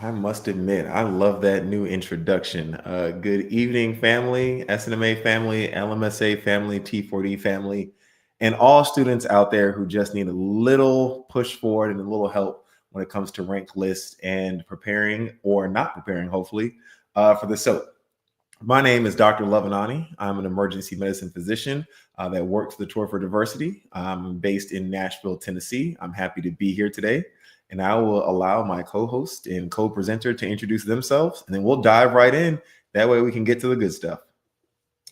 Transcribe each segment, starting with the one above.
I must admit, I love that new introduction. Good evening, family, SNMA family, LMSA family, T4D family, and all students out there who just need a little push forward and a little help when it comes to rank lists and preparing or not preparing, hopefully, for the SOAP. My name is Dr. Levinani. I'm an emergency medicine physician that works the Tour for Diversity. I'm based in Nashville, Tennessee. I'm happy to be here today. And I will allow my co-host and co-presenter to introduce themselves, and then we'll dive right in. That way we can get to the good stuff.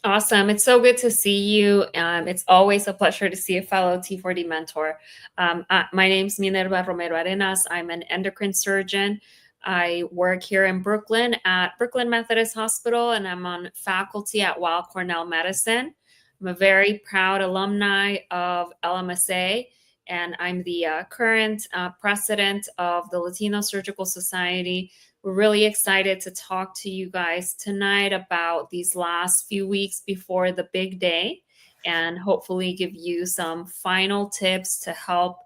Awesome. It's so good to see you. It's always a pleasure to see a fellow T4D mentor. My name's Minerva Romero Arenas. I'm an endocrine surgeon. I work here in Brooklyn at Brooklyn Methodist Hospital, and I'm on faculty at Weill Cornell Medicine. I'm a very proud alumni of LMSA, and I'm the current president of the Latino Surgical Society. We're really excited to talk to you guys tonight about these last few weeks before the big day and hopefully give you some final tips to help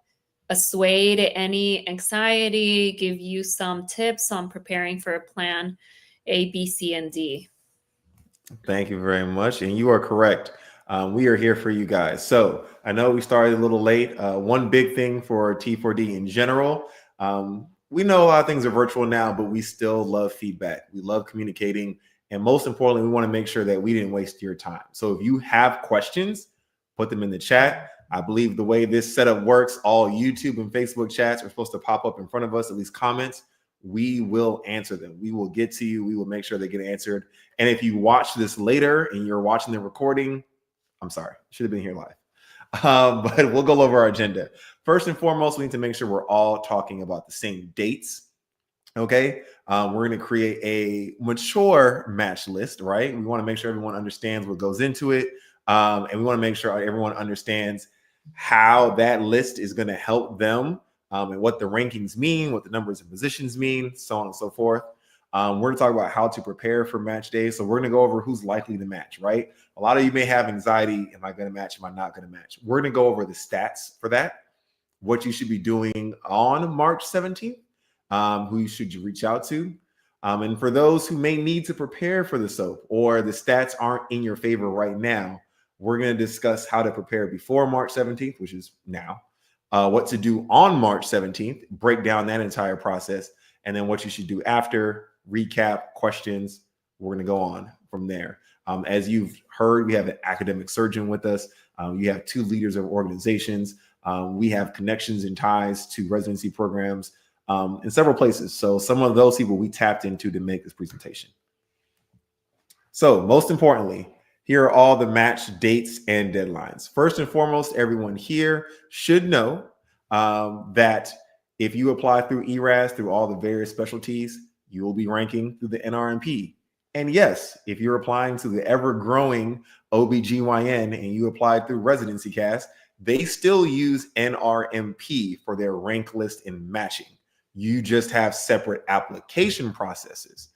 assuage any anxiety, give you some tips on preparing for plan A, B, C, and D. Thank you very much. And you are correct. We are here for you guys. So I know we started a little late. One big thing for T4D in general, we know a lot of things are virtual now, but we still love feedback. We love communicating. And most importantly, we want to make sure that we didn't waste your time. So if you have questions, put them in the chat. I believe the way this setup works, all YouTube and Facebook chats are supposed to pop up in front of us, at least comments. We will answer them. We will get to you. We will make sure they get answered. And if you watch this later and you're watching the recording, I'm sorry, should have been here live. But we'll go over our agenda. First and foremost, we need to make sure we're all talking about the same dates. Okay. We're going to create a mature match list, right? We want to make sure everyone understands what goes into it. And we want to make sure everyone understands how that list is going to help them and what the rankings mean, what the numbers of positions mean, so on and so forth. We're going to talk about how to prepare for match day. So we're going to go over who's likely to match, right? A lot of you may have anxiety. Am I going to match? Am I not going to match? We're going to go over the stats for that, what you should be doing on March 17th, who you should reach out to. And for those who may need to prepare for the SOAP or the stats aren't in your favor right now, we're going to discuss how to prepare before March 17th, which is now, what to do on March 17th, break down that entire process, and then what you should do after, recap, questions. We're going to go on from there. As you've heard, we have an academic surgeon with us. You have two leaders of organizations. We have connections and ties to residency programs in several places. So some of those people we tapped into to make this presentation. So most importantly, here are all the match dates and deadlines. First and foremost, everyone here should know that if you apply through ERAS, through all the various specialties, you will be ranking through the NRMP. And yes, if you're applying to the ever-growing OBGYN and you applied through Residency Cast, they still use NRMP for their rank list and matching. You just have separate application processes.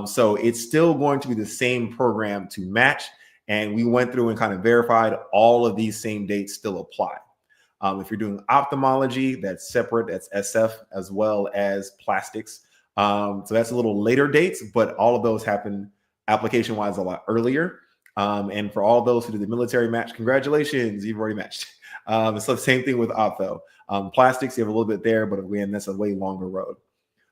So it's still going to be the same program to match. And we went through and kind of verified all of these same dates still apply. If you're doing ophthalmology, that's separate, that's SF, as well as plastics. So that's a little later dates, but all of those happen application-wise a lot earlier. And for all those who did the military match, congratulations, you've already matched. So same thing with ophtho. Plastics, you have a little bit there, but again, that's a way longer road.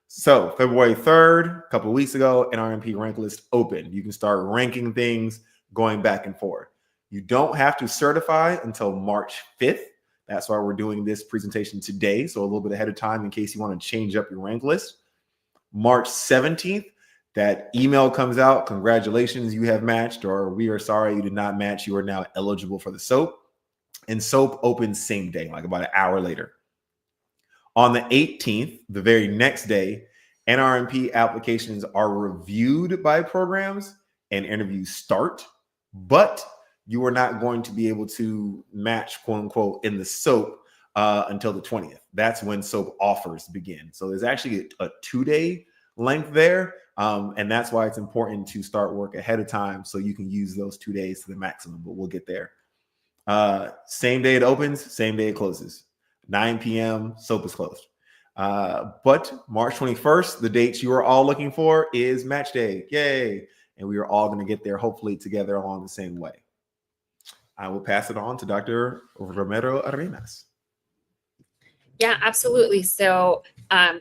So February 3rd, a couple of weeks ago, NRMP rank list open. You can start ranking things going back and forth. You don't have to certify until March 5th. That's why we're doing this presentation today. So a little bit ahead of time in case you want to change up your rank list. March 17th, that email comes out. Congratulations, you have matched, or we are sorry you did not match. You are now eligible for the SOAP. And SOAP opens same day, like about an hour later. On the 18th, the very next day, NRMP applications are reviewed by programs and interviews start, but you are not going to be able to match, quote unquote, in the SOAP until the 20th. That's when SOAP offers begin. So there's actually a 2-day length there. And that's why it's important to start work ahead of time so you can use those 2 days to the maximum, but we'll get there. Same day it opens, same day it closes. 9 p.m. SOAP is closed. But March 21st, the dates you are all looking for is match day. Yay. And we are all going to get there, hopefully together along the same way. I will pass it on to Dr. Romero Arenas. Yeah, absolutely. So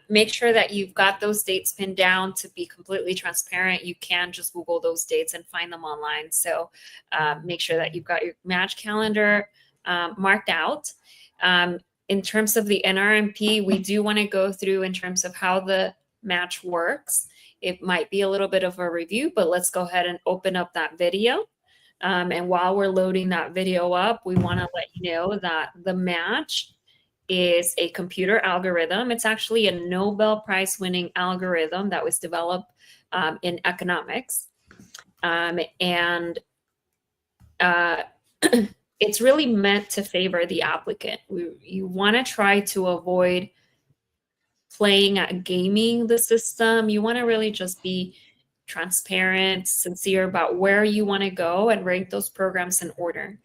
make sure that you've got those dates pinned down. To be completely transparent, you can just Google those dates and find them online. So make sure that you've got your match calendar marked out. In terms of the NRMP, we do want to go through in terms of how the match works. It might be a little bit of a review, but let's go ahead and open up that video. And while we're loading that video up, we want to let you know that the match is a computer algorithm. It's actually a Nobel Prize winning algorithm that was developed in economics. And it's really meant to favor the applicant. You want to try to avoid playing at gaming the system. You want to really just be transparent, sincere about where you want to go and rank those programs in order.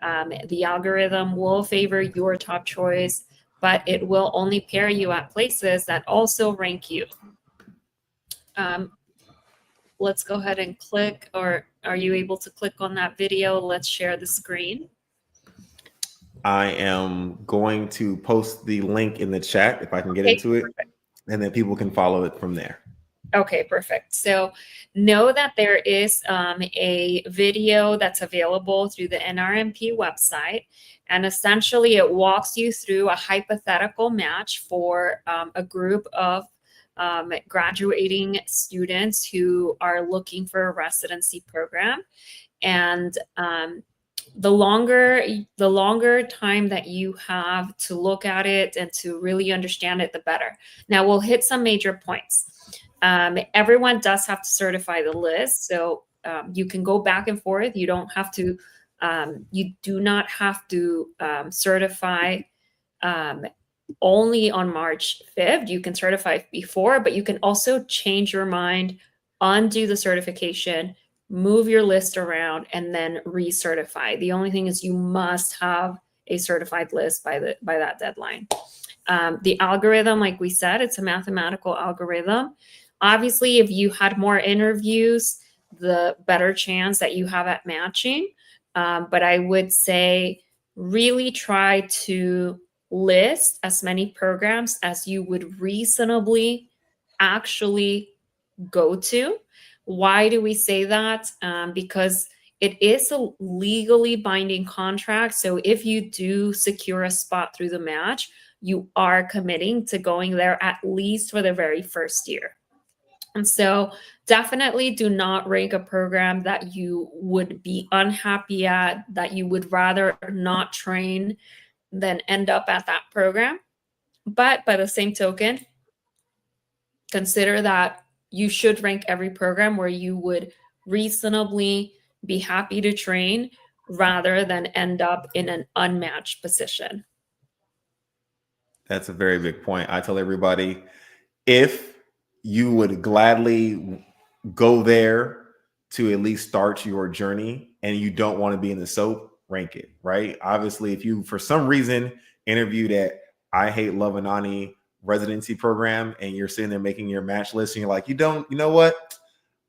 The algorithm will favor your top choice, but it will only pair you at places that also rank you. Let's go ahead and click, or are you able to click on that video? Let's share the screen. I am going to post the link in the chat if I can get into it, and then people can follow it from there. Okay, perfect. So know that there is a video that's available through the NRMP website. And essentially it walks you through a hypothetical match for a group of graduating students who are looking for a residency program. And the longer time that you have to look at it and to really understand it, the better. Now we'll hit some major points. Everyone does have to certify the list. So you can go back and forth. You don't have to, you do not have to certify only on March 5th. You can certify before, but you can also change your mind, undo the certification, move your list around, and then recertify. The only thing is you must have a certified list by that deadline. The algorithm, like we said, it's a mathematical algorithm. Obviously, if you had more interviews, the better chance that you have at matching. But I would say really try to list as many programs as you would reasonably actually go to. Why do we say that? Because it is a legally binding contract. So if you do secure a spot through the match, you are committing to going there at least for the very first year. And so definitely do not rank a program that you would be unhappy at, that you would rather not train than end up at that program. But by the same token, consider that you should rank every program where you would reasonably be happy to train rather than end up in an unmatched position. That's a very big point. I tell everybody, if you would gladly go there to at least start your journey and you don't want to be in the soap, rank it, right? Obviously, if you, for some reason, interviewed at I Hate Lovinani residency program and you're sitting there making your match list and you're like, you know what?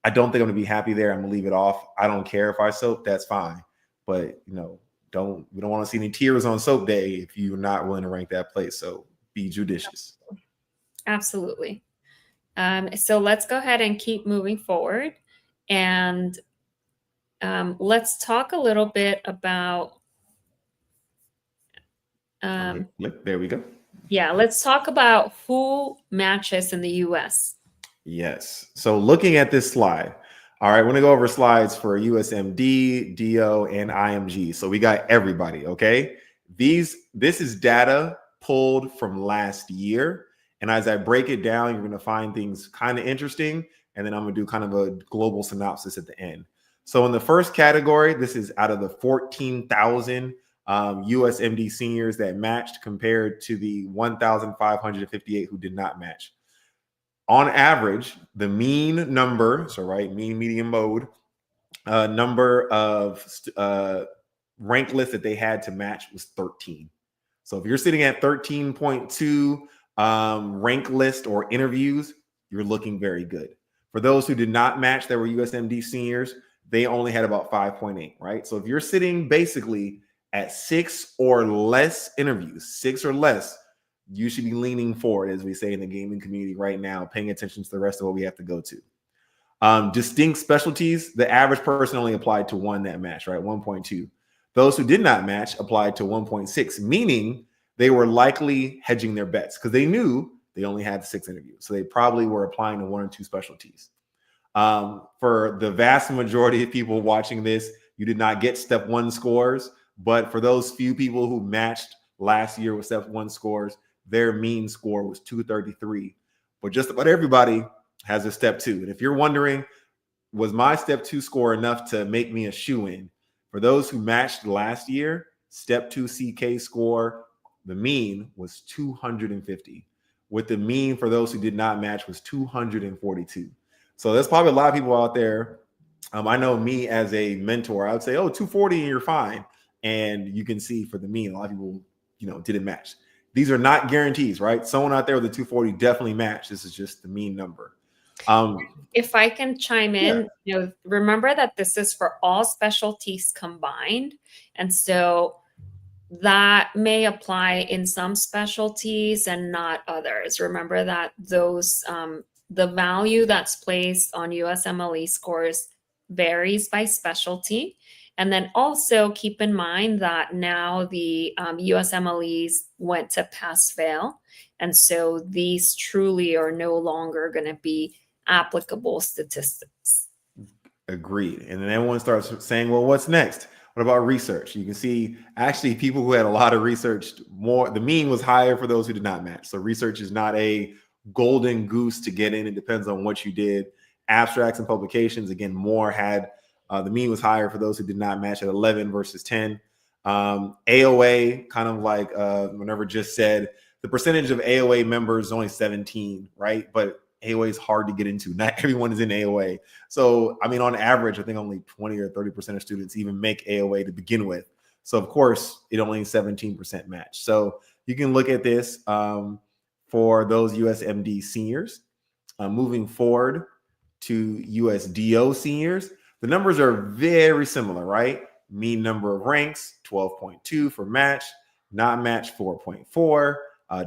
I don't think I'm gonna be happy there. I'm gonna leave it off. I don't care if I soap, that's fine. But we don't want to see any tears on soap day if you're not willing to rank that place. So be judicious. Absolutely. So let's go ahead and keep moving forward. And let's talk a little bit about. There we go. Yeah, let's talk about who matches in the US. Yes. So looking at this slide, all right, we're going to go over slides for USMD, DO, and IMG. So we got everybody, okay? This is data pulled from last year. And as I break it down, you're going to find things kind of interesting. And then I'm going to do kind of a global synopsis at the end. So in the first category, this is out of the 14,000 USMD seniors that matched compared to the 1,558 who did not match. On average, the mean number, so right, mean, median, mode, number of rank lists that they had to match was 13. So if you're sitting at 13.2, rank list or interviews, you're looking very good. For those who did not match that were USMD seniors, they only had about 5.8, right? So if you're sitting basically at 6 or less interviews, 6 or less, you should be leaning forward, as we say in the gaming community right now, paying attention to the rest of what we have to go to. Distinct specialties, the average person only applied to one that matched, right? 1.2. Those who did not match applied to 1.6, meaning they were likely hedging their bets because they knew they only had 6 interviews. So they probably were applying to 1 or 2 specialties. For the vast majority of people watching this, you did not get step 1 scores. But for those few people who matched last year with step 1 scores, their mean score was 233. But just about everybody has a step 2. And if you're wondering, was my step 2 score enough to make me a shoo-in? For those who matched last year, step 2 CK score, the mean was 250. With the mean for those who did not match was 242. So there's probably a lot of people out there. I know me as a mentor, I would say, oh, 240 and you're fine. And you can see for the mean, a lot of people, didn't match. These are not guarantees, right? Someone out there with a 240 definitely matched. This is just the mean number. If I can chime in, remember that this is for all specialties combined. And so that may apply in some specialties and not others. Remember that those, the value that's placed on USMLE scores varies by specialty. And then also keep in mind that now the USMLEs went to pass-fail. And so these truly are no longer going to be applicable statistics. Agreed. And then everyone starts saying, well, what's next? What about research? You can see actually people who had a lot of research, the mean was higher for those who did not match. So research is not a golden goose to get in. It depends on what you did. Abstracts and publications, again, more had, the mean was higher for those who did not match at 11 versus 10. AOA, kind of like Minerva just said, the percentage of AOA members is only 17, right? But AOA is hard to get into. Not everyone is in AOA. So, I mean, on average, I think only 20 or 30% of students even make AOA to begin with. So, of course, it only 17% match. So you can look at this for those USMD seniors. Moving forward to USDO seniors, the numbers are very similar, right? Mean number of ranks, 12.2 for match, not match 4.4.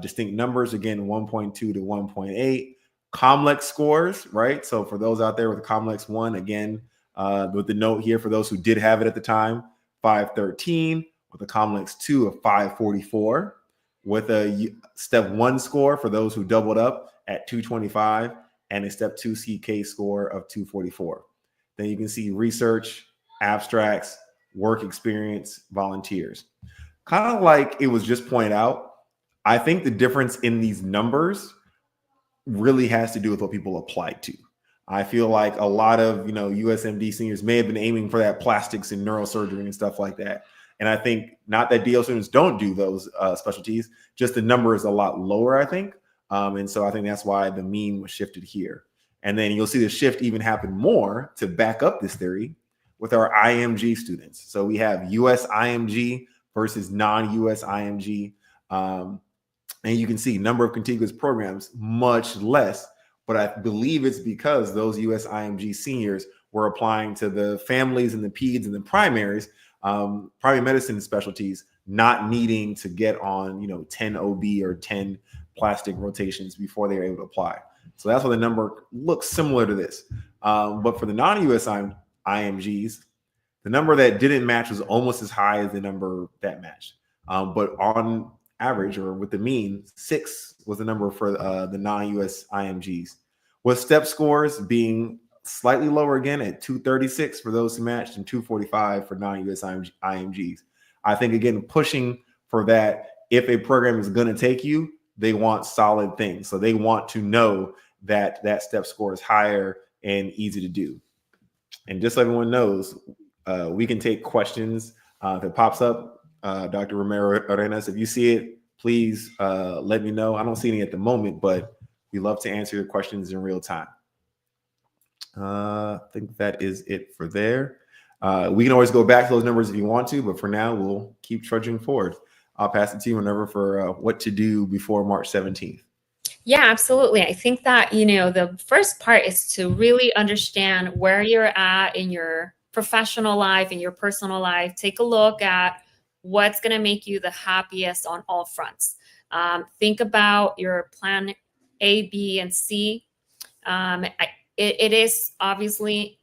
Distinct numbers, again, 1.2 to 1.8. Comlex scores, right? So for those out there with a Comlex 1, again, with the note here for those who did have it at the time, 513, with a Comlex 2 of 544, with a step 1 score for those who doubled up at 225, and a step 2 CK score of 244. Then you can see research, abstracts, work experience, volunteers. Kind of like it was just pointed out, I think the difference in these numbers really has to do with what people applied to. I feel like a lot of, USMD seniors may have been aiming for that plastics and neurosurgery and stuff like that. And I think not that DO students don't do those specialties, just the number is a lot lower, I think. And so I think that's why the mean was shifted here. And then you'll see the shift even happen more to back up this theory with our IMG students. So we have US IMG versus non-US IMG. And you can see number of contiguous programs much less, but I believe it's because those US IMG seniors were applying to the families and the peds and the primaries, primary medicine specialties, not needing to get on 10 OB or 10 plastic rotations before they were able to apply. So that's why the number looks similar to this. But for the non-US IMGs, the number that didn't match was almost as high as the number that matched. But on average, or with the mean, 6 was the number for the non-US IMGs, with step scores being slightly lower again at 236 for those who matched and 245 for non-US IMGs. I think, again, pushing for that, if a program is going to take you, they want solid things. So they want to know that that step score is higher and easy to do. And just so everyone knows, we can take questions if it pops up. Dr. Romero Arenas, if you see it, please let me know. I don't see any at the moment, but we love to answer your questions in real time. I think that is it for there. We can always go back to those numbers if you want to, but for now, we'll keep trudging forward. I'll pass it to you whenever for what to do before March 17th. Yeah, absolutely. I think that, the first part is to really understand where you're at in your professional life, in your personal life. Take a look at what's going to make you the happiest on all fronts. Think about your plan A, B, and C. It is obviously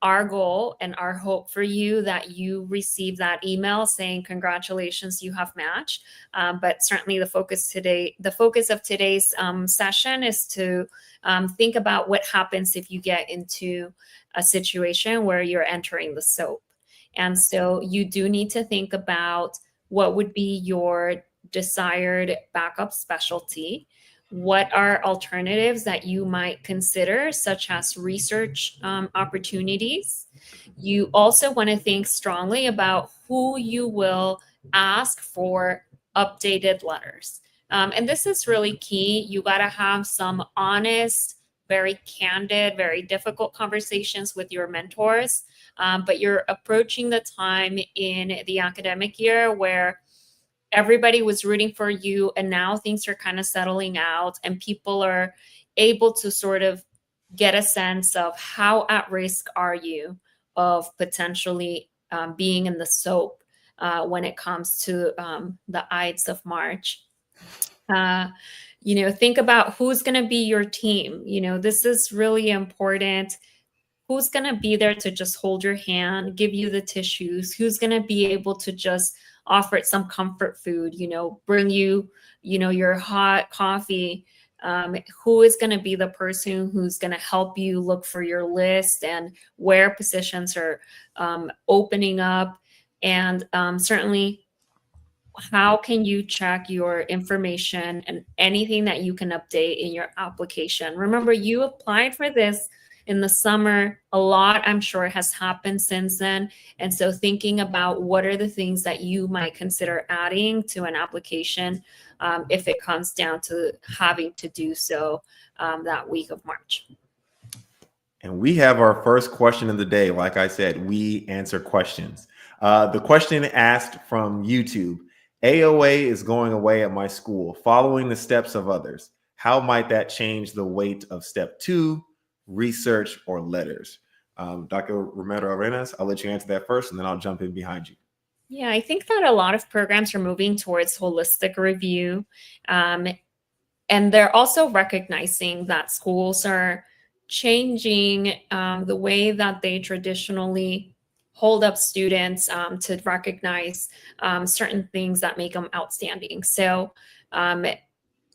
our goal and our hope for you that you receive that email saying congratulations, you have matched. But certainly the focus of today's session is to think about what happens if you get into a situation where you're entering the SOAP. And so you do need to think about what would be your desired backup specialty. What are alternatives that you might consider, such as research opportunities? You also want to think strongly about who you will ask for updated letters. And this is really key. You got to have some honest, very candid, very difficult conversations with your mentors. But you're approaching the time in the academic year where everybody was rooting for you, and now things are kind of settling out and people are able to sort of get a sense of how at risk are you of potentially being in the SOAP when it comes to the Ides of March. uh, think about who's going to be your team. This is really important. Who's going to be there to just hold your hand, give you the tissues? Who's going to be able to just offer it some comfort food, bring you, your hot coffee? Who is going to be the person who's going to help you look for your list and where positions are opening up? And certainly, how can you check your information and anything that you can update in your application? Remember, you applied for this in the summer. A lot, I'm sure, has happened since then. And so thinking about what are the things that you might consider adding to an application if it comes down to having to do so that week of March. And we have our first question of the day. Like I said, we answer questions. The question asked from YouTube: AOA is going away at my school, following the steps of others. How might that change the weight of step 2, research or letters? Dr. Romero Arenas, I'll let you answer that first, and then I'll jump in behind you. Yeah, I think that a lot of programs are moving towards holistic review. And they're also recognizing that schools are changing the way that they traditionally hold up students to recognize certain things that make them outstanding. So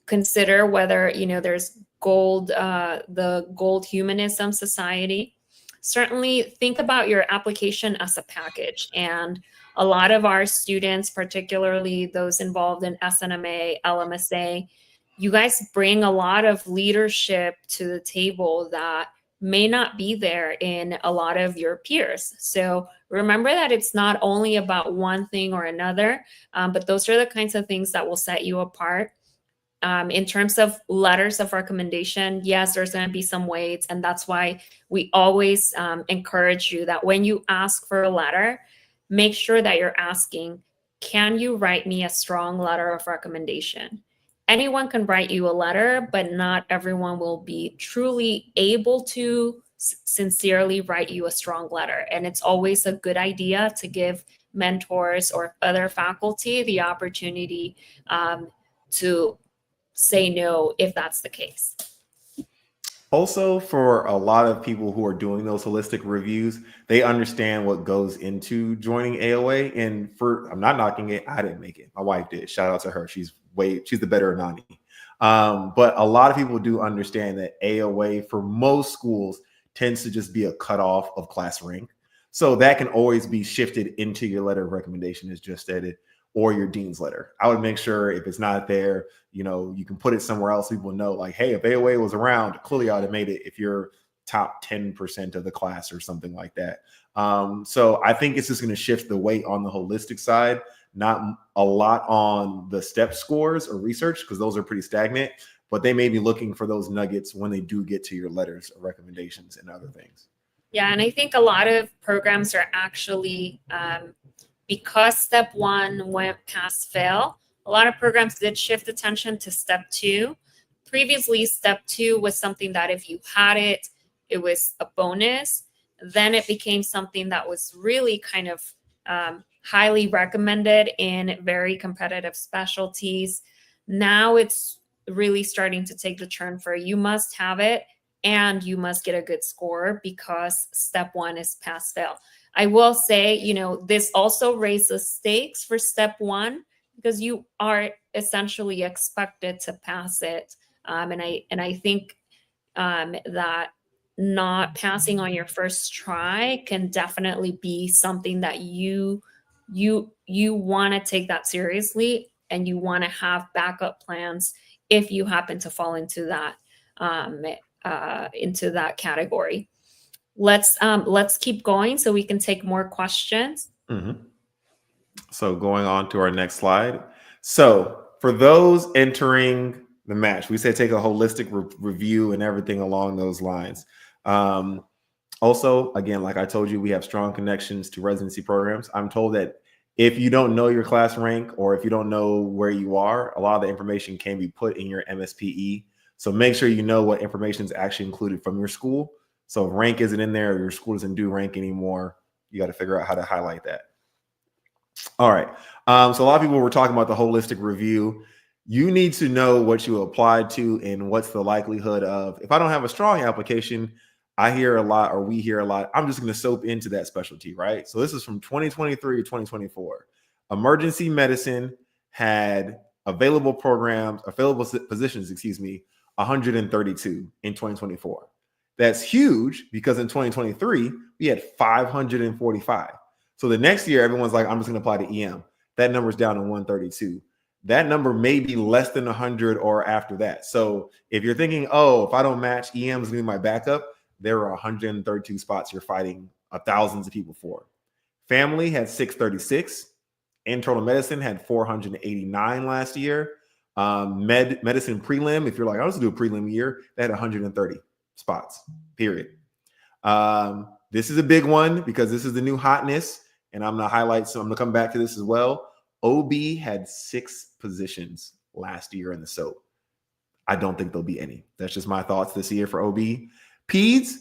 consider whether there's the Gold Humanism Society. Certainly think about your application as a package. And a lot of our students, particularly those involved in SNMA, LMSA, you guys bring a lot of leadership to the table that may not be there in a lot of your peers. So remember that it's not only about one thing or another, but those are the kinds of things that will set you apart. In terms of letters of recommendation, yes, there's going to be some weights. And that's why we always encourage you that when you ask for a letter, make sure that you're asking, can you write me a strong letter of recommendation? Anyone can write you a letter, but not everyone will be truly able to sincerely write you a strong letter. And it's always a good idea to give mentors or other faculty the opportunity to say no if that's the case. Also, for a lot of people who are doing those holistic reviews, they understand what goes into joining AOA. And I'm not knocking it. I didn't make it. My wife did. Shout out to her. She's the better Nani. But a lot of people do understand that AOA for most schools tends to just be a cutoff of class rank. So that can always be shifted into your letter of recommendation, as just stated, or your dean's letter. I would make sure if it's not there, you can put it somewhere else. People know, like, hey, if AOA was around, clearly I would have made it if you're top 10% of the class or something like that. So I think it's just going to shift the weight on the holistic side, not a lot on the step scores or research, because those are pretty stagnant, but they may be looking for those nuggets when they do get to your letters of recommendations and other things. Yeah, and I think a lot of programs are actually, because step 1 went pass fail, a lot of programs did shift attention to step 2, Previously, step 2 was something that if you had it, it was a bonus. Then it became something that was really kind of highly recommended in very competitive specialties. Now it's really starting to take the turn for you must have it and you must get a good score, because step 1 is pass fail. I will say, this also raises stakes for step 1, because you are essentially expected to pass it. And I think that not passing on your first try can definitely be something that you want to take that seriously, and you want to have backup plans if you happen to fall um, into that category. Let's keep going so we can take more questions. Mhm. So going on to our next slide. So for those entering the match, we say take a holistic review and everything along those lines. Also, again, like I told you, we have strong connections to residency programs. I'm told that if you don't know your class rank, or if you don't know where you are, a lot of the information can be put in your MSPE. So make sure you know what information is actually included from your school. So if rank isn't in there, or your school doesn't do rank anymore, you got to figure out how to highlight that. All right. So a lot of people were talking about the holistic review. You need to know what you applied to and what's the likelihood of, if I don't have a strong application, I hear a lot, or we hear a lot, I'm just going to soap into that specialty, right? So this is from 2023 to 2024. Emergency medicine had available positions, 132 in 2024. That's huge, because in 2023, we had 545. So the next year, everyone's like, I'm just going to apply to EM. That number's down to 132. That number may be less than 100 or after that. So if you're thinking, oh, if I don't match, EM is going to be my backup, there are 132 spots you're fighting thousands of people for. Family had 636. Internal medicine had 489 last year. Medicine prelim, if you're like, I'll just do a prelim year, they had 130 spots, period. This is a big one, because this is the new hotness, and I'm going to highlight some. I'm going to come back to this as well. OB had 6 positions last year in the SOAP. I don't think there'll be any. That's just my thoughts this year for OB. Peds,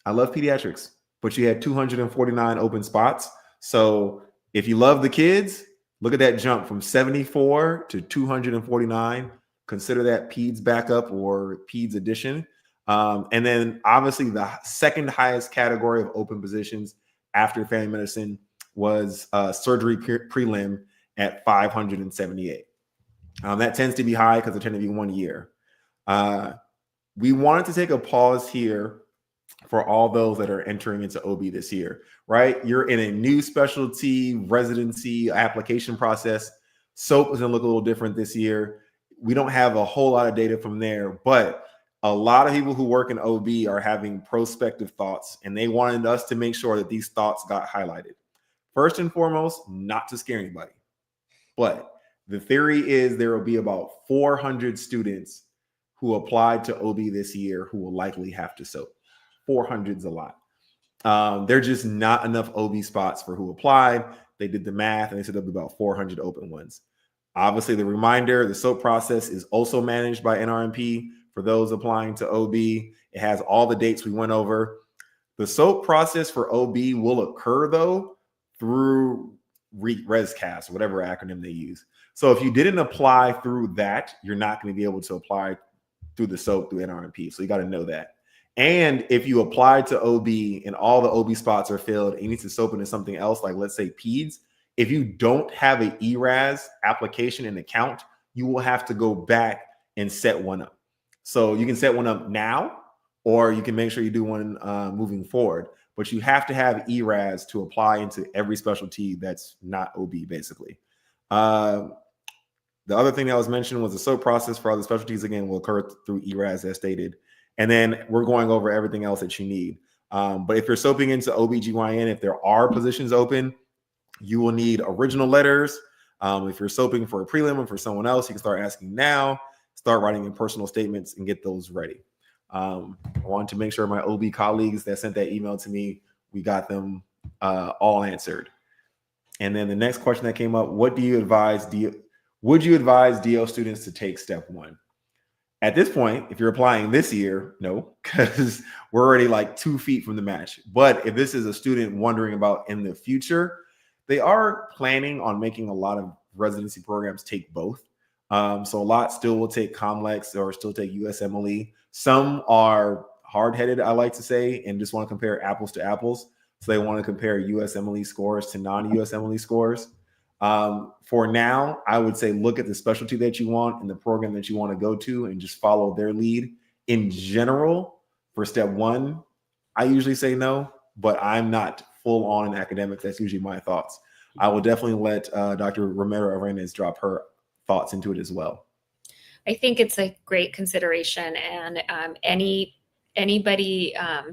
I love pediatrics, but you had 249 open spots. So if you love the kids, look at that jump from 74 to 249. Consider that Peds backup or Peds addition. And then obviously the second highest category of open positions after family medicine was surgery prelim at 578. That tends to be high because it tends to be 1 year. We wanted to take a pause here for all those that are entering into OB this year, right? You're in a new specialty residency application process. SOAP is going to look a little different this year. We don't have a whole lot of data from there, but a lot of people who work in OB are having prospective thoughts, and they wanted us to make sure that these thoughts got highlighted. First and foremost, not to scare anybody, but the theory is there will be about 400 students who applied to OB this year who will likely have to SOAP. 400 is a lot. There are just not enough OB spots for who applied. They did the math and they said there'll be about 400 open ones. Obviously, the reminder, the SOAP process is also managed by NRMP for those applying to OB. It has all the dates we went over. The SOAP process for OB will occur, though, through ResCast, whatever acronym they use. So if you didn't apply through that, you're not going to be able to apply through the SOAP through NRMP. So you got to know that. And if you apply to OB and all the OB spots are filled and you need to SOAP into something else, like let's say PEDS, if you don't have an ERAS application and account, you will have to go back and set one up. So you can set one up now, or you can make sure you do one moving forward. But you have to have ERAS to apply into every specialty that's not OB, basically. The other thing that was mentioned was the SOAP process for other specialties, again, will occur through ERAS as stated. And then we're going over everything else that you need. But if you're SOAPing into OBGYN, if there are positions open, you will need original letters. If you're SOAPing for a prelim or for someone else, you can start asking now, start writing in personal statements and get those ready. I wanted to make sure my OB colleagues that sent that email to me, we got them all answered. And then the next question that came up, would you advise DO students to take step 1? At this point, if you're applying this year, no, because we're already like 2 feet from the match. But if this is a student wondering about in the future, they are planning on making a lot of residency programs take both. So a lot still will take COMLEX or still take USMLE. Some are hard-headed, I like to say, and just want to compare apples to apples. So they want to compare USMLE scores to non-USMLE scores. For now, I would say look at the specialty that you want and the program that you want to go to and just follow their lead. In general, for step one, I usually say no, but I'm not full on in academics. That's usually my thoughts. I will definitely let Dr. Romero Arenas drop her thoughts into it as well. I think it's a great consideration, and anybody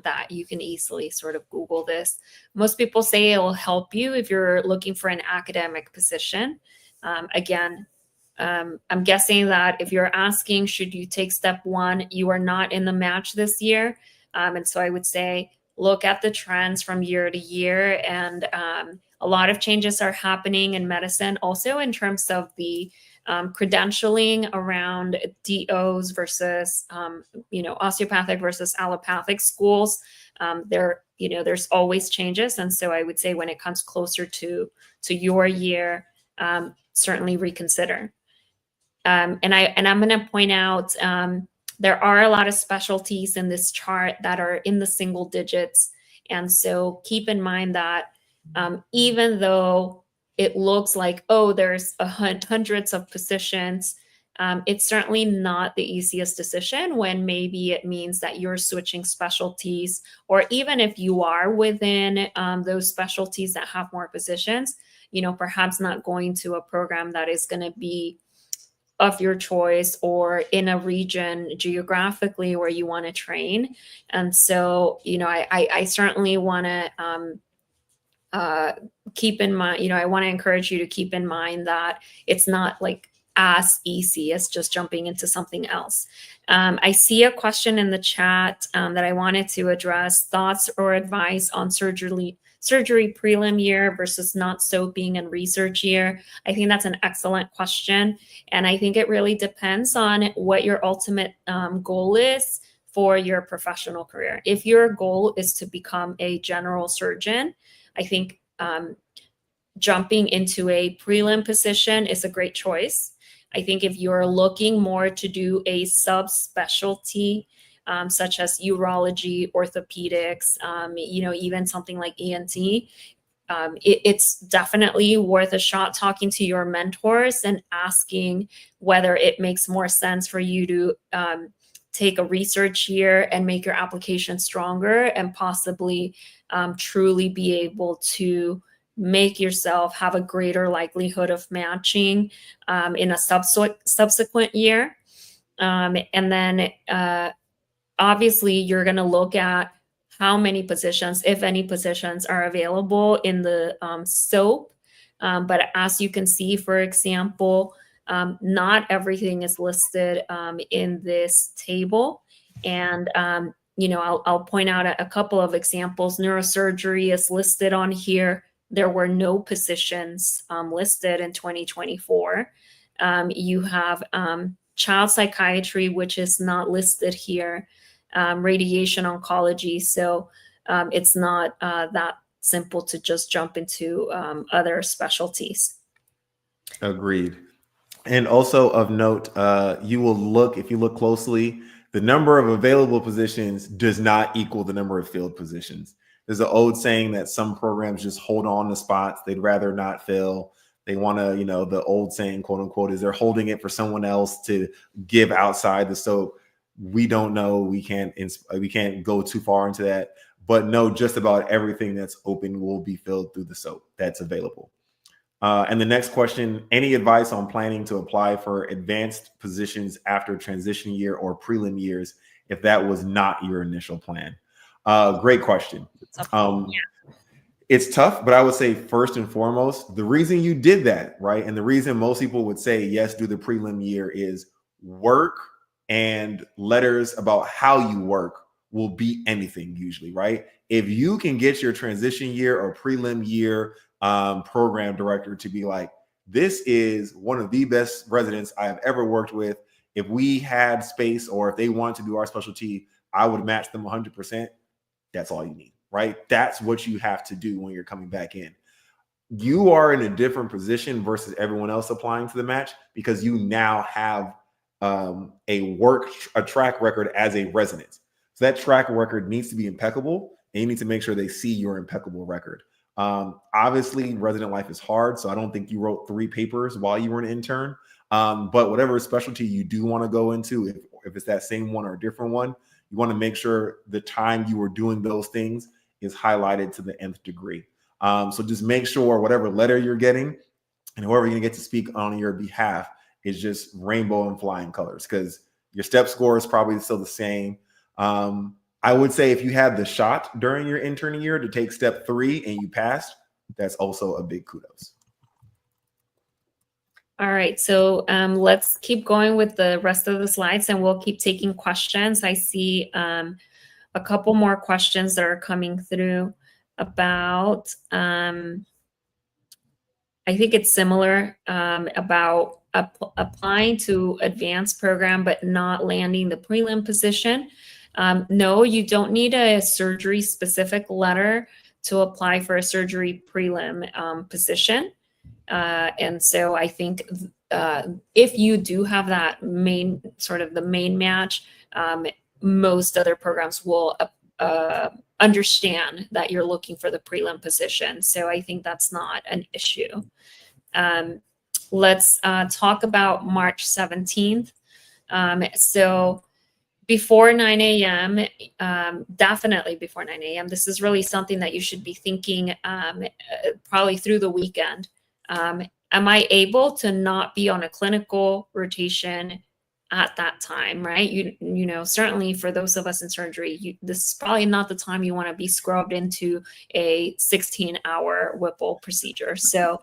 that you can easily sort of Google this. Most people say it will help you if you're looking for an academic position. Again, I'm guessing that if you're asking, should you take step one, you are not in the match this year. And so I would say, look at the trends from year to year. And a lot of changes are happening in medicine, also in terms of the credentialing around DOs versus, osteopathic versus allopathic schools. There's always changes. And so I would say when it comes closer to your year, certainly reconsider. And I'm going to point out there are a lot of specialties in this chart that are in the single digits. And so keep in mind that even though it looks like, oh, there's hundreds of positions, it's certainly not the easiest decision when maybe it means that you're switching specialties, or even if you are within those specialties that have more positions, perhaps not going to a program that is going to be of your choice or in a region geographically where you want to train. And so, I certainly want to keep in mind, I want to encourage you to keep in mind that it's not like as easy as just jumping into something else. I see a question in the chat that I wanted to address: thoughts or advice on surgery prelim year versus not scoping and research year. I think that's an excellent question. And I think it really depends on what your ultimate goal is for your professional career. If your goal is to become a general surgeon, I think jumping into a prelim position is a great choice. I think if you're looking more to do a subspecialty, such as urology, orthopedics, even something like ENT, it's definitely worth a shot talking to your mentors and asking whether it makes more sense for you to take a research year and make your application stronger and possibly truly be able to make yourself have a greater likelihood of matching in a subsequent year. And then obviously you're going to look at how many positions, if any positions, are available in the SOAP. But as you can see, for example, not everything is listed in this table. And, I'll point out a couple of examples. Neurosurgery is listed on here. There were no positions listed in 2024. You have child psychiatry, which is not listed here, radiation oncology. So it's not that simple to just jump into other specialties. Agreed. And also of note, if you look closely, the number of available positions does not equal the number of filled positions. There's an old saying that some programs just hold on to spots they'd rather not fill. They want to, the old saying, quote unquote, is they're holding it for someone else to give outside the SOAP. We don't know. We can't go too far into that. But no, just about everything that's open will be filled through the SOAP that's available. And the next question: any advice on planning to apply for advanced positions after transition year or prelim years if that was not your initial plan? Great question. It's tough, but I would say first and foremost, the reason you did that, right? And the reason most people would say, yes, do the prelim year is work and letters about how you work will beat anything usually, right? If you can get your transition year or prelim year program director to be like, this is one of the best residents I have ever worked with. if we had space or if they wanted to do our specialty, I would match them 100%. That's all you need, right? That's what you have to do when you're coming back in. You are in a different position versus everyone else applying to the match because you now have a track record as a resident. So that track record needs to be impeccable, and you need to make sure they see your impeccable record. Obviously, resident life is hard, so I don't think you wrote 3 papers while you were an intern. But whatever specialty you do want to go into, if it's that same one or a different one, you want to make sure the time you were doing those things is highlighted to the nth degree. So just make sure whatever letter you're getting and whoever you're going to get to speak on your behalf is just rainbow and flying colors, because your step score is probably still the same. I would say if you had the shot during your interning year to take step 3 and you passed, that's also a big kudos. All right, so let's keep going with the rest of the slides and we'll keep taking questions. I see a couple more questions that are coming through about, I think it's similar, about applying to advanced program but not landing the prelim position. No, you don't need a surgery specific letter to apply for a surgery prelim position. And so I think if you do have that main match, most other programs will understand that you're looking for the prelim position. So I think that's not an issue. Let's talk about March 17th. So before 9 a.m., definitely before 9 a.m., this is really something that you should be thinking probably through the weekend. Am I able to not be on a clinical rotation at that time, right? You know, certainly for those of us in surgery, this is probably not the time you want to be scrubbed into a 16-hour Whipple procedure. So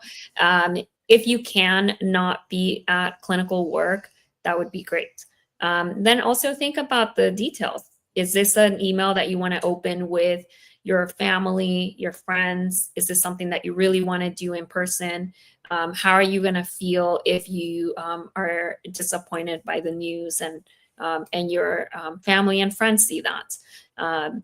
if you can not be at clinical work, that would be great. Then also think about the details. Is this an email that you want to open with your family, your friends? Is this something that you really want to do in person? How are you going to feel if you are disappointed by the news and your family and friends see that?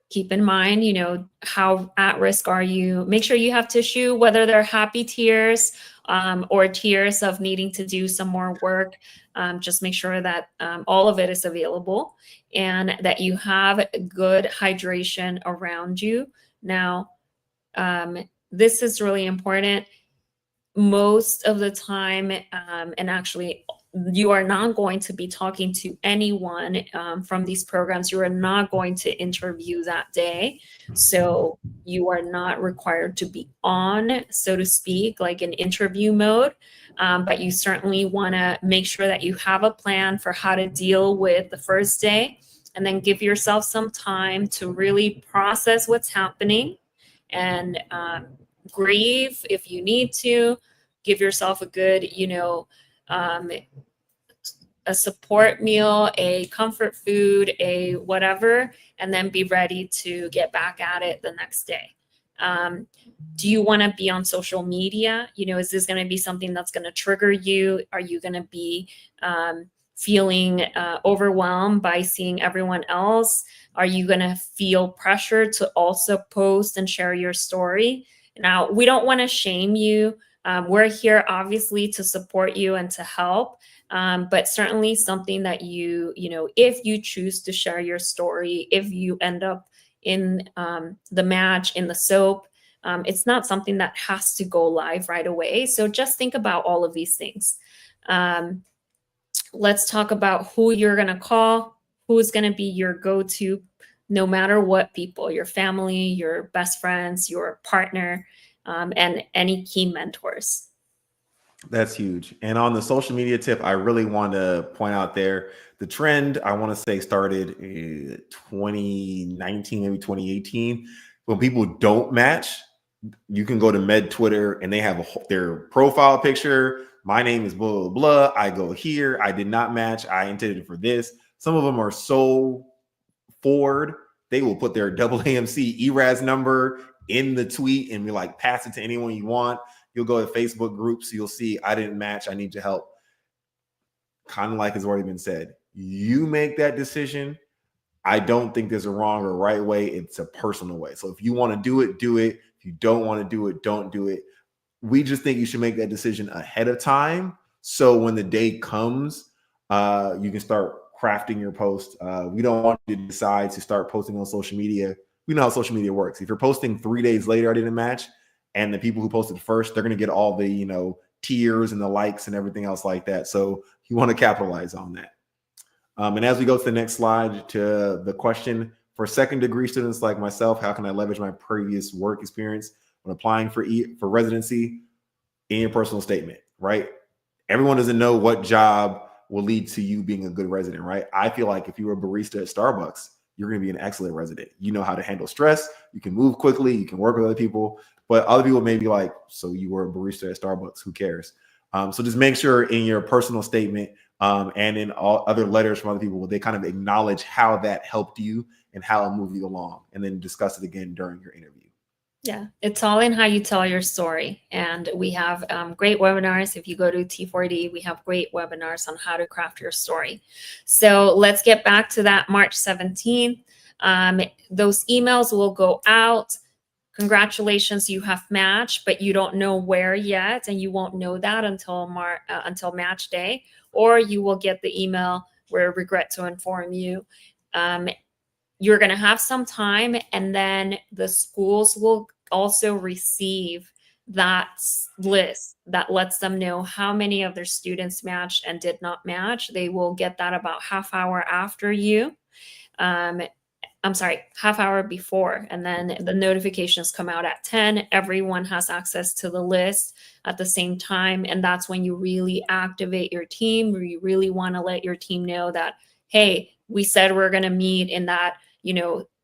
Keep in mind, you know, how at risk are you? Make sure you have tissue, whether they're happy tears or tears of needing to do some more work. Just make sure that all of it is available and that you have good hydration around you. Now, this is really important. Most of the time, and actually, you are not going to be talking to anyone from these programs. You are not going to interview that day. So you are not required to be on, so to speak, like in interview mode. But you certainly want to make sure that you have a plan for how to deal with the first day, and then give yourself some time to really process what's happening and grieve if you need to. Give yourself a good, a support meal, a comfort food, a whatever, and then be ready to get back at it the next day. Do you want to be on social media? You know, is this going to be something that's going to trigger you? Are you going to be feeling overwhelmed by seeing everyone else? Are you going to feel pressure to also post and share your story? Now, we don't want to shame you. We're here obviously to support you and to help, but certainly something that if you choose to share your story, if you end up in the match, in the soap, it's not something that has to go live right away. So just think about all of these things. Let's talk about who you're going to call, who's going to be your go-to, no matter what people, your family, your best friends, your partner, and any key mentors. That's huge. And on the social media tip, I really want to point out there, the trend, I want to say, started in 2019, maybe 2018. When people don't match, you can go to Med Twitter and they have their profile picture. My name is blah, blah, blah. I go here. I did not match. I intended for this. Some of them are so forward. They will put their AAMC ERAS number in the tweet and be like, pass it to anyone you want. You'll go to Facebook groups. You'll see, I didn't match. I need your help. kind of like has already been said, you make that decision. I don't think there's a wrong or right way. It's a personal way. So if you want to do it, do it. If you don't want to do it, don't do it. We just think you should make that decision ahead of time. So when the day comes, you can start crafting your post. We don't want you to decide to start posting on social media. We know how social media works. If you're posting 3 days later, I didn't match, and the people who posted first, they're going to get all the, tiers and the likes and everything else like that. So you want to capitalize on that. And as we go to the next slide, to the question for second degree students like myself, how can I leverage my previous work experience when applying for residency? In your personal statement, right? Everyone doesn't know what job will lead to you being a good resident, right? I feel like if you were a barista at Starbucks, you're going to be an excellent resident. You know how to handle stress. You can move quickly. You can work with other people. But other people may be like, so you were a barista at Starbucks. Who cares? So just make sure in your personal statement and in all other letters from other people, they kind of acknowledge how that helped you and how it moved you along, and then discuss it again during your interview. Yeah, it's all in how you tell your story. And we have great webinars. If you go to T4D, we have great webinars on how to craft your story. So let's get back to that March 17th. Those emails will go out. Congratulations, you have matched, but you don't know where yet, and you won't know that until match day, or you will get the email where regret to inform you. You're going to have some time, and then the schools will also receive that list that lets them know how many of their students matched and did not match. They will get that about half hour after you. Half hour before, and then the notifications come out at 10. Everyone has access to the list at the same time, and that's when you really activate your team, where you really want to let your team know that, hey, we said we're going to meet in that,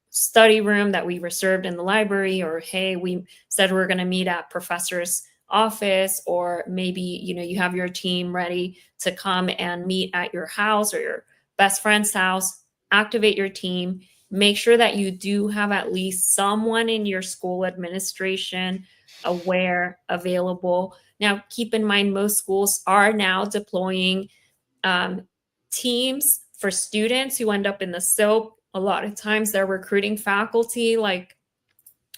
study room that we reserved in the library, or hey, we said we're going to meet at professor's office, or maybe, you have your team ready to come and meet at your house or your best friend's house. Activate your team. Make sure that you do have at least someone in your school administration available. Now, keep in mind, most schools are now deploying teams for students who end up in the SOAP. A lot of times they're recruiting faculty like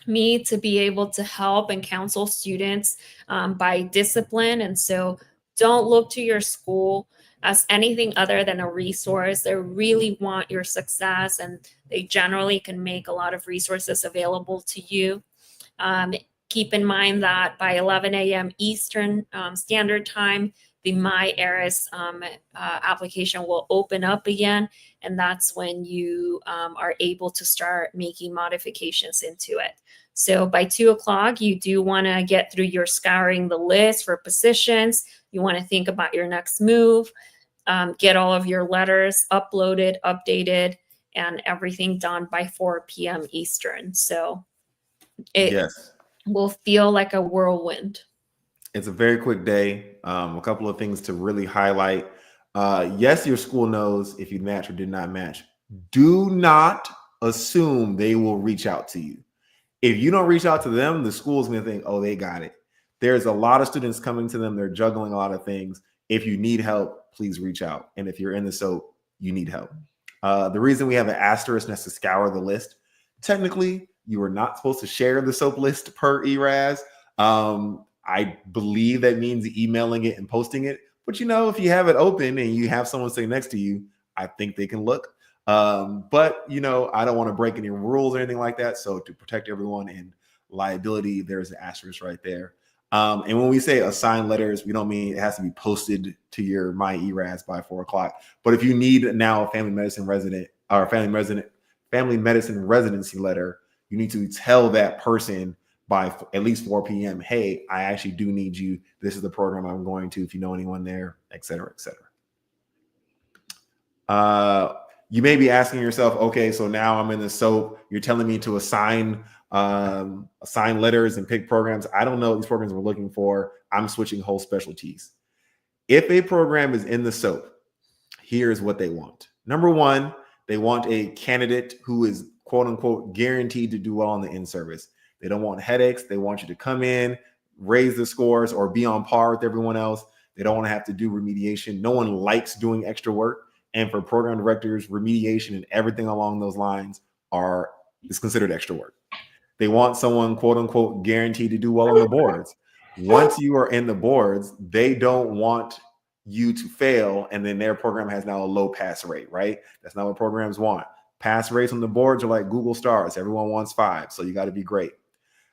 me to be able to help and counsel students by discipline. And so don't look to your school as anything other than a resource. They really want your success, and they generally can make a lot of resources available to you. Keep in mind that by 11 a.m. Eastern Standard Time, the MyEris application will open up again, and that's when you are able to start making modifications into it. So by 2 o'clock, you do want to get through your scouring the list for positions. You want to think about your next move, get all of your letters uploaded, updated, and everything done by 4 p.m. Eastern. So it will feel like a whirlwind. It's a very quick day. A couple of things to really highlight. Yes, your school knows if you match or did not match. Do not assume they will reach out to you. If you don't reach out to them, the school's going to think, oh, they got it. There's a lot of students coming to them. They're juggling a lot of things. If you need help, please reach out. And if you're in the SOAP, you need help. The reason we have an asterisk next to scour the list, technically, you are not supposed to share the SOAP list per ERAS. I believe that means emailing it and posting it. But, if you have it open and you have someone sitting next to you, I think they can look. But, I don't want to break any rules or anything like that. So to protect everyone and liability, there's an asterisk right there. And when we say assign letters, we don't mean it has to be posted to your MyERAS by 4 o'clock. But if you need now a family medicine resident or family medicine residency letter, you need to tell that person by at least 4 p.m. Hey, I actually do need you. This is the program I'm going to. If you know anyone there, et cetera, et cetera. You may be asking yourself, okay, so now I'm in the SOAP. You're telling me to assign letters and pick programs. I don't know what these programs we're looking for. I'm switching whole specialties. If a program is in the SOAP, here's what they want. Number one, they want a candidate who is quote unquote guaranteed to do well on the in-service. They don't want headaches. They want you to come in, raise the scores, or be on par with everyone else. They don't want to have to do remediation. No one likes doing extra work. And for program directors, remediation and everything along those lines is considered extra work. They want someone, quote unquote, guaranteed to do well on the boards. Once you are in the boards, they don't want you to fail, and then their program has now a low pass rate, right? That's not what programs want. Pass rates on the boards are like Google stars. Everyone wants 5, so you got to be great.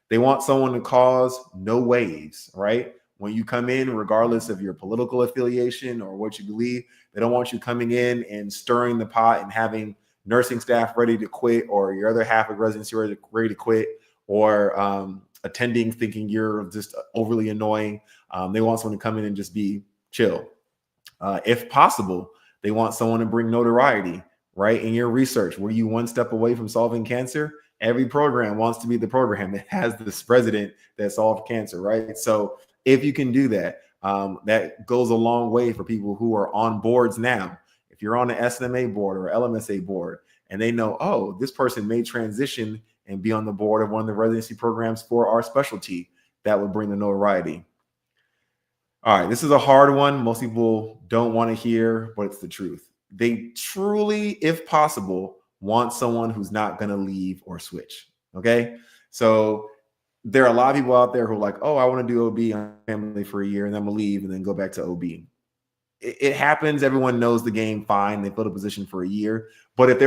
They want someone to cause no waves, right? When you come in, regardless of your political affiliation or what you believe, they don't want you coming in and stirring the pot and having nursing staff ready to quit, or your other half of residency ready to quit, or attending thinking you're just overly annoying. They want someone to come in and just be chill. If possible, they want someone to bring notoriety, right? In your research, were you one step away from solving cancer? Every program wants to be the program that has this president that solved cancer, right? So if you can do that, that goes a long way for people who are on boards now. If you're on an SNMA board or LMSA board, and they know, oh, this person may transition and be on the board of one of the residency programs for our specialty, that would bring the notoriety. All right, this is a hard one. Most people don't want to hear, but it's the truth. They truly, if possible, want someone who's not going to leave or switch. Okay. So there are a lot of people out there who are like, oh, I want to do OB on family for a year and then I'm going to leave and then go back to OB. It happens. Everyone knows the game fine. They fill a position for a year. But if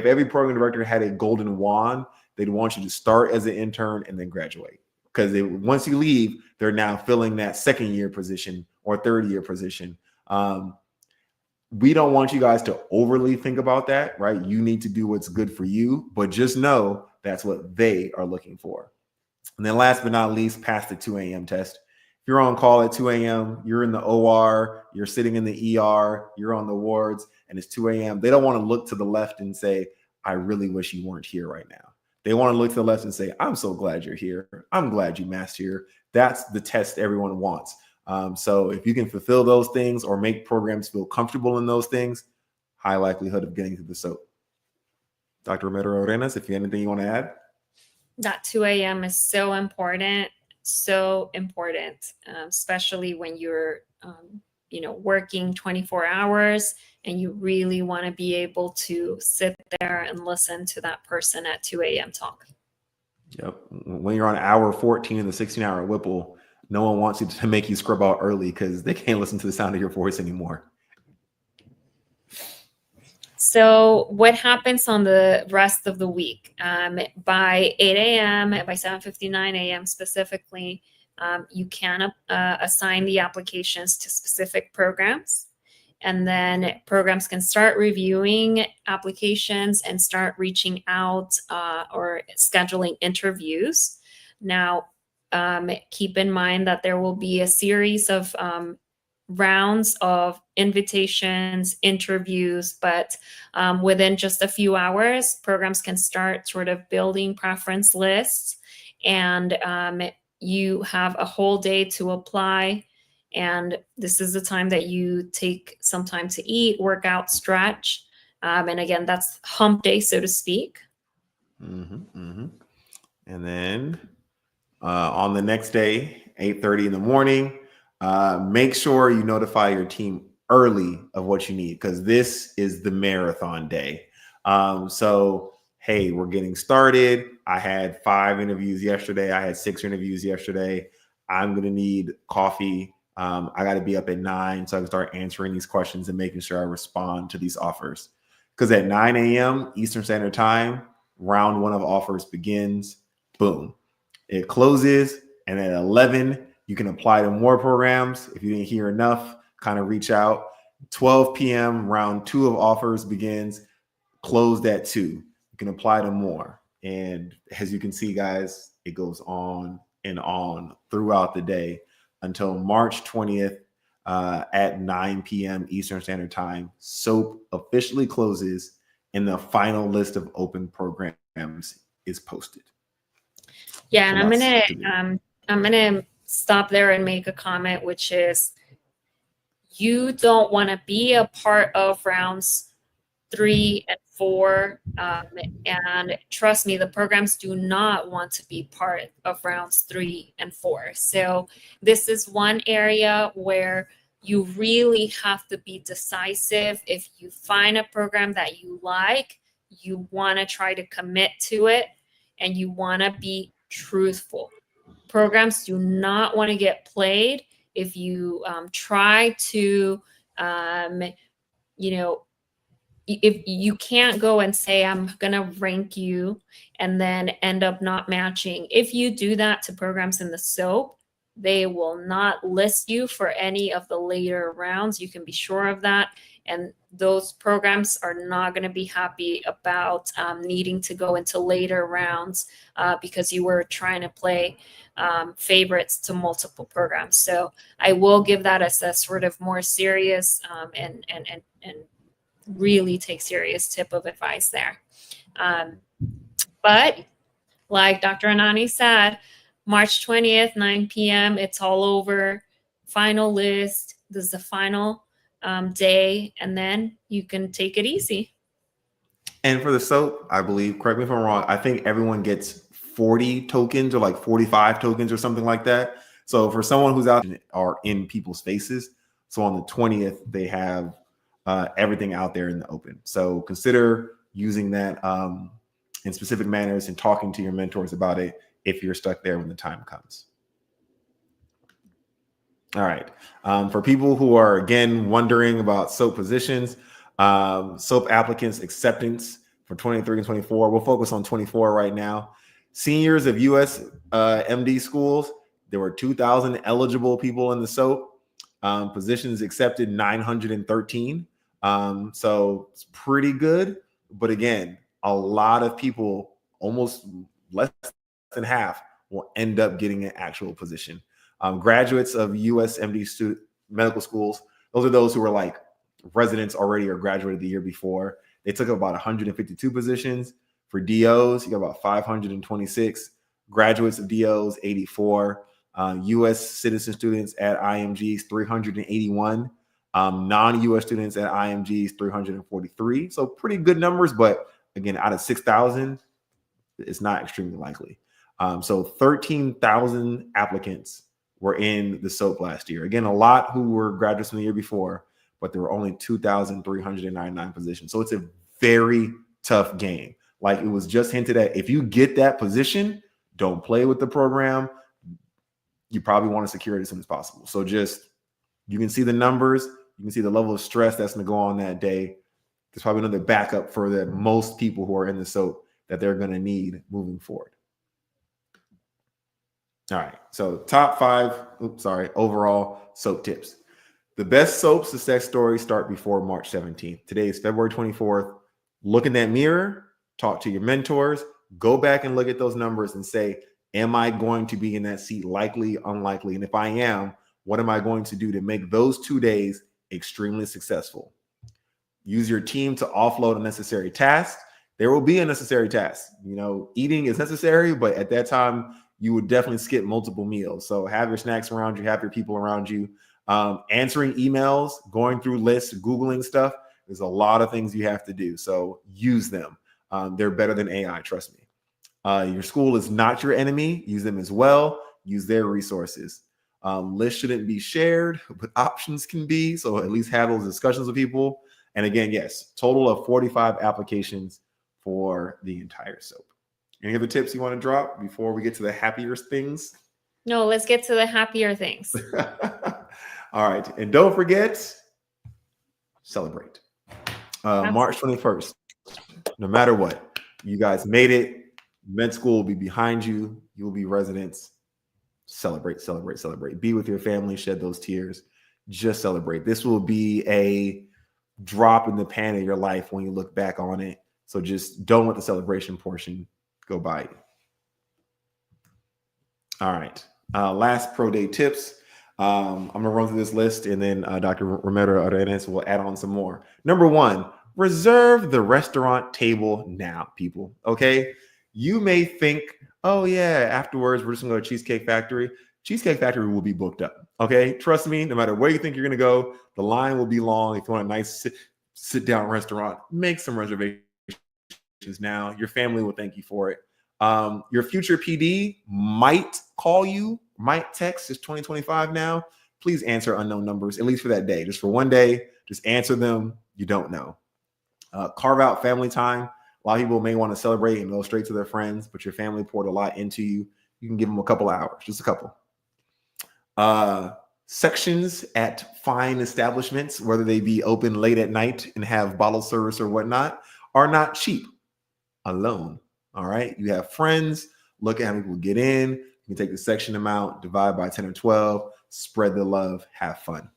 every program director had a golden wand, they'd want you to start as an intern and then graduate. Because once you leave, they're now filling that second year position or third year position. We don't want you guys to overly think about that, right? You need to do what's good for you, but just know that's what they are looking for. And then last but not least, pass the 2 a.m. test. If you're on call at 2 a.m., you're in the OR, you're sitting in the ER, you're on the wards, and it's 2 a.m. They don't want to look to the left and say, I really wish you weren't here right now. They want to look to the left and say, I'm so glad you're here. I'm glad you masked here. That's the test everyone wants. So if you can fulfill those things or make programs feel comfortable in those things, high likelihood of getting to the SOAP. Dr. Romero Arenas, if you have anything you want to add? That 2 a.m. is so important, especially when you're, working 24 hours and you really want to be able to sit there and listen to that person at 2 a.m. talk. Yep. When you're on hour 14 in the 16-hour Whipple, no one wants you to make you scrub out early because they can't listen to the sound of your voice anymore. So what happens on the rest of the week? By 8 a.m., by 7:59 a.m. specifically, you can assign the applications to specific programs. And then programs can start reviewing applications and start reaching out or scheduling interviews. Now, keep in mind that there will be a series of rounds of invitations, interviews, but within just a few hours, programs can start sort of building preference lists, and you have a whole day to apply. And this is the time that you take some time to eat, work out, stretch. And again, that's hump day, so to speak. And then on the next day, 8:30 in the morning, make sure you notify your team early of what you need, because this is the marathon day. So, hey, we're getting started. I had 5 interviews yesterday. I had 6 interviews yesterday. I'm going to need coffee. I got to be up at 9 so I can start answering these questions and making sure I respond to these offers. Because at 9 a.m. Eastern Standard Time, round 1 of offers begins. Boom. It closes. And at 11, you can apply to more programs. If you didn't hear enough, kind of reach out. 12 p.m., round 2 of offers begins. Closed at 2. You can apply to more. And as you can see, guys, it goes on and on throughout the day until March 20th at 9 p.m. Eastern Standard Time. SOAP officially closes and the final list of open programs is posted. Yeah, and I'm gonna stop there and make a comment, which is you don't want to be a part of rounds 3 and 4. And trust me, the programs do not want to be part of rounds 3 and 4. So this is one area where you really have to be decisive. If you find a program that you like, you want to try to commit to it, and you want to be truthful. Programs do not want to get played. If you try to, you know, if you can't go and say, I'm going to rank you and then end up not matching. If you do that to programs in the SOAP, they will not list you for any of the later rounds. You can be sure of that. And those programs are not going to be happy about needing to go into later rounds because you were trying to play favorites to multiple programs. So I will give that as a sort of more serious and really take serious tip of advice there. But like Dr. Anani said, March 20th, 9 p.m., it's all over. Final list. This is the final day, and then you can take it easy. And for the SOAP, I believe, correct me if I'm wrong, I think everyone gets 40 tokens or like 45 tokens or something like that. So for someone who's out are in people's faces, so on the 20th, they have everything out there in the open. So consider using that in specific manners and talking to your mentors about it if you're stuck there when the time comes. All right. For people who are, again, wondering about SOAP positions, SOAP applicants acceptance for 23 and 24, we'll focus on 24 right now. Seniors of U.S. MD schools, there were 2,000 eligible people in the SOAP. Positions accepted 913. So it's pretty good. But again, a lot of people, almost less than half, will end up getting an actual position. Graduates of U.S. MD medical schools, those are those who were like residents already or graduated the year before. They took about 152 positions. For DOs, you got about 526. Graduates of DOs, 84. U.S. citizen students at IMGs, 381. Non-U.S. students at IMGs, 343. So pretty good numbers, but again, out of 6,000, it's not extremely likely. So 13,000 applicants were in the SOAP last year. Again, a lot who were graduates from the year before, but there were only 2,399 positions. So it's a very tough game. Like it was just hinted at, if you get that position, don't play with the program. You probably want to secure it as soon as possible. So just, you can see the numbers, you can see the level of stress that's going to go on that day. There's probably another backup for the most people who are in the SOAP that they're going to need moving forward. All right, so top 5, overall SOAP tips. The best SOAP success stories start before March 17th. Today is February 24th. Look in that mirror, talk to your mentors, go back and look at those numbers and say, am I going to be in that seat? Likely, unlikely. And if I am, what am I going to do to make those 2 days extremely successful? Use your team to offload unnecessary tasks. There will be unnecessary tasks. You know, eating is necessary, but at that time, you would definitely skip multiple meals. So have your snacks around you, have your people around you. Answering emails, going through lists, Googling stuff. There's a lot of things you have to do. So use them. They're better than AI, trust me. Your school is not your enemy. Use them as well. Use their resources. Lists shouldn't be shared, but options can be. So at least have those discussions with people. And again, yes, total of 45 applications for the entire SOAP. Any other tips you want to drop before we get to the happier things? No, let's get to the happier things. All right. And don't forget, celebrate. March 21st, no matter what, you guys made it. Med school will be behind you. You will be residents. Celebrate, celebrate, celebrate. Be with your family, shed those tears. Just celebrate. This will be a drop in the pan of your life when you look back on it. So just don't let the celebration portion go by you. All right. Last pro day tips. I'm going to run through this list and then Dr. Romero Arenas will add on some more. Number 1, reserve the restaurant table now, people. Okay. You may think, oh yeah, afterwards we're just gonna go to Cheesecake Factory. Cheesecake Factory will be booked up. Okay. Trust me, no matter where you think you're gonna go, the line will be long. If you want a nice sit down restaurant, make some reservations now. Your family will thank you for it. Your future PD might call you, might text. It's 2025 now. please answer unknown numbers, at least for that day. Just for one day, just answer them. You don't know. Carve out family time. A lot of people may want to celebrate and go straight to their friends, but your family poured a lot into you. You can give them a couple hours, just a couple. Sections at fine establishments, whether they be open late at night and have bottle service or whatnot, are not cheap alone. All right. You have friends, look at how many people get in. You can take the section amount, divide by 10 or 12, spread the love, have fun.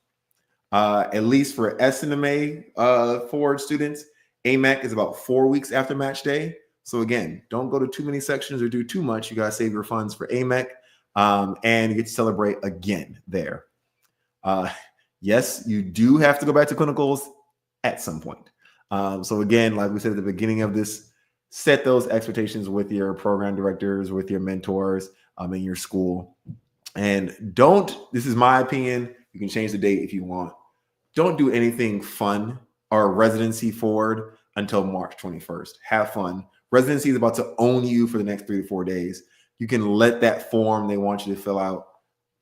At least for SNMA forward students, AMAC is about 4 weeks after match day. So again, don't go to too many sections or do too much. You got to save your funds for AMAC, and you get to celebrate again there. Yes, you do have to go back to clinicals at some point. So again, like we said at the beginning of this, set those expectations with your program directors, with your mentors in your school. And don't, this is my opinion, you can change the date if you want. Don't do anything fun or residency forward until March 21st. Have fun. Residency is about to own you for the next 3 to 4 days. You can let that form they want you to fill out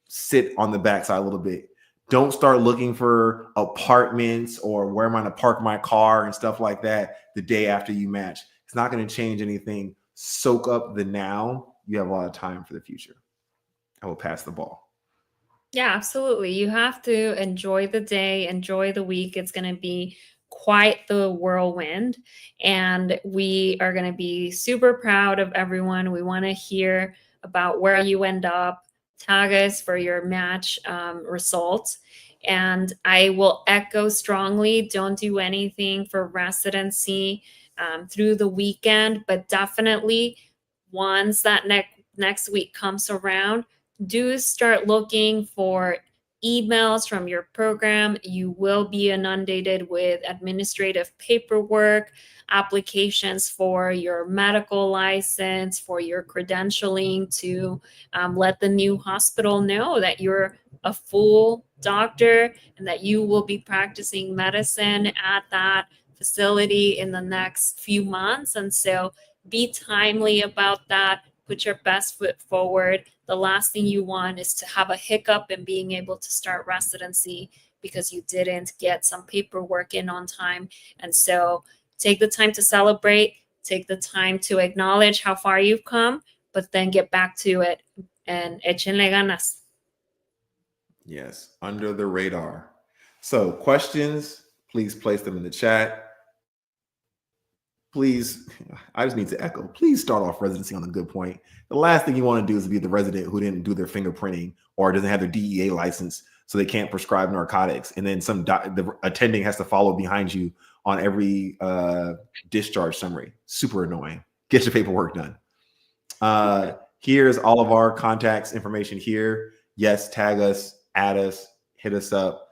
sit on the backside a little bit. Don't start looking for apartments or where am I going to park my car and stuff like that the day after you match. It's not going to change anything. Soak up the now. You have a lot of time for the future. I will pass the ball. Yeah, absolutely. You have to enjoy the day, enjoy the week. It's going to be quite the whirlwind. And we are going to be super proud of everyone. We want to hear about where you end up. Tag us for your match results. And I will echo strongly, don't do anything for residency through the weekend, but definitely once that next week comes around, do start looking for emails from your program. You will be inundated with administrative paperwork, applications for your medical license, for your credentialing to let the new hospital know that you're a full doctor and that you will be practicing medicine at that facility in the next few months. And so be timely about that. Put your best foot forward. The last thing you want is to have a hiccup in being able to start residency because you didn't get some paperwork in on time. And so take the time to celebrate, take the time to acknowledge how far you've come, but then get back to it and échenle ganas. Yes, under the radar. So questions, please place them in the chat. Please, I just need to echo, please start off residency on a good point. The last thing you want to do is be the resident who didn't do their fingerprinting or doesn't have their DEA license, so they can't prescribe narcotics. And then the attending has to follow behind you on every discharge summary. Super annoying. Get your paperwork done. Here's all of our contacts information here. Yes, tag us, add us, hit us up.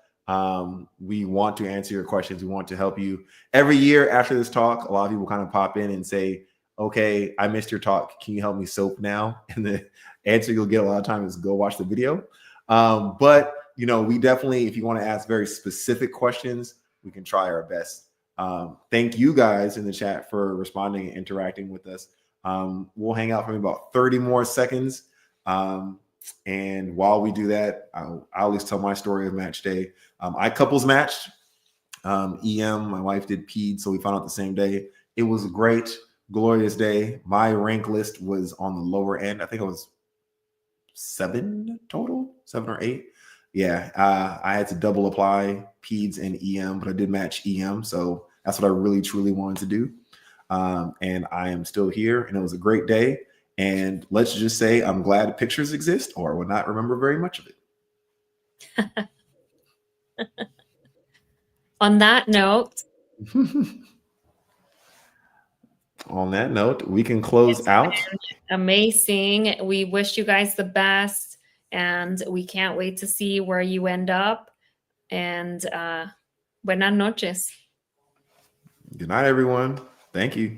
We want to answer your questions. We want to help you. Every year after this talk, a lot of people kind of pop in and say, okay, I missed your talk. Can you help me soap now? And the answer you'll get a lot of times is go watch the video. But, you know, we definitely, if you want to ask very specific questions, we can try our best. Thank you guys in the chat for responding and interacting with us. We'll hang out for about 30 more seconds. And while we do that, I always tell my story of match day. I couples matched. EM, my wife did peds, so we found out the same day. It was a great, glorious day. My rank list was on the lower end. I think it was 7 total, 7 or 8. Yeah, I had to double apply peds and EM, but I did match EM, so that's what I really, truly wanted to do. And I am still here, and it was a great day. And let's just say I'm glad pictures exist, or I will not remember very much of it. On that note, we can close out. Amazing. We wish you guys the best, and we can't wait to see where you end up. And buenas noches. Good night, everyone. Thank you.